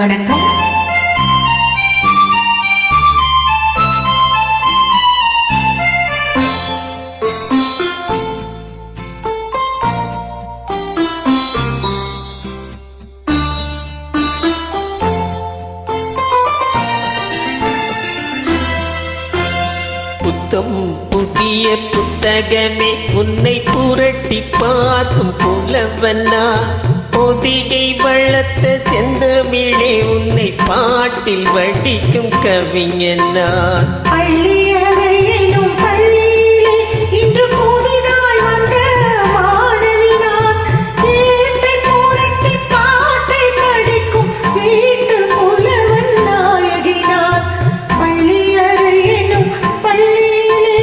வணக்கம். புத்தம் புதிய புத்தகமே உன்னை புரட்டி பார்க்கும் புலவனா, பொதிகை வளர்த்த செந்தமிழே உன்னை பாட்டில் வடிக்கும் கவிஞனா. பள்ளியறையிலும் பள்ளியிலே இன்று புதிதாய் வந்த மாணவினான், வீட்டை புரட்டி பாட்டை படிக்கும் வீட்டு புலவன் நாயகினான். பள்ளியறையிலும் பள்ளியிலே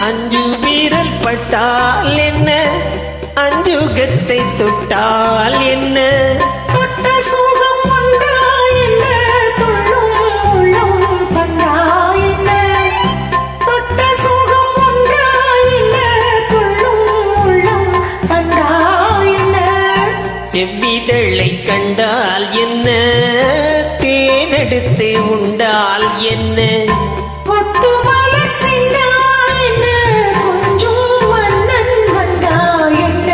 அஞ்சு வீரல் பட்டால் என்ன, அஞ்சுகத்தை தொட்டால் என்ன, தொட்ட சுகம் ஒன்றா என்ன, துள்ளும் உள்ளம் பந்தா என்ன. தொட்ட சுகம் ஒன்றா என்ன, துள்ளும் உள்ளம் பந்தா என்ன. செவ்விதழை கண்டால் என்ன, தேனெடுத்து உண்டால் என்ன, கொத்து மலர் சிந்தா என்ன, கொஞ்சம் மன்னன் வந்தா என்ன.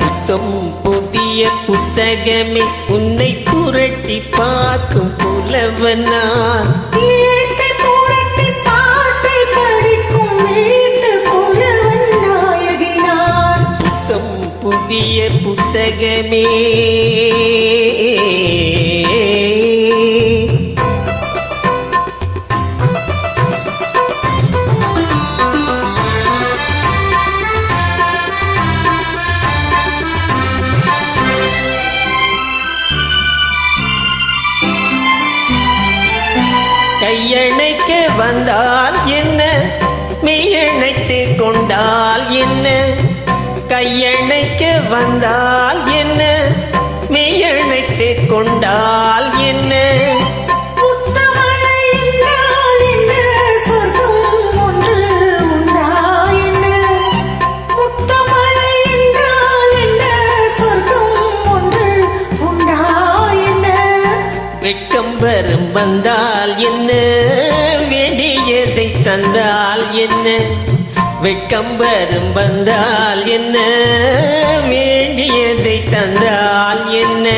புத்தம் புதிய புத்தகமே உன்னை புரட்டி பார்க்கும் புலவனா, வீட்டை புரட்டி பாட்டை படிக்கும் வீட்டு புலவன் நாயகினான். புத்தம் புதிய புத்தகமே. கையணைக்க வந்தால் என்ன, மெய்யணைத்து கொண்டால் என்ன, கையணைக்க வந்தால் என்ன, மெய்யணைத்து கொண்டால் என்ன, முத்தமழை என்றால் என்ன, சொர்க்கம் ஒன்று உண்டா என்ன. முத்தமழை என்றால் என்ன, சொர்க்கம் ஒன்று உண்டா என்ன. வெட்கம் வரும் வந்தால் என்ன, வேண்டியதை தந்தால் என்ன, வெட்கம் வரும் வந்தால் என்ன, வேண்டியதை தந்தால் என்ன.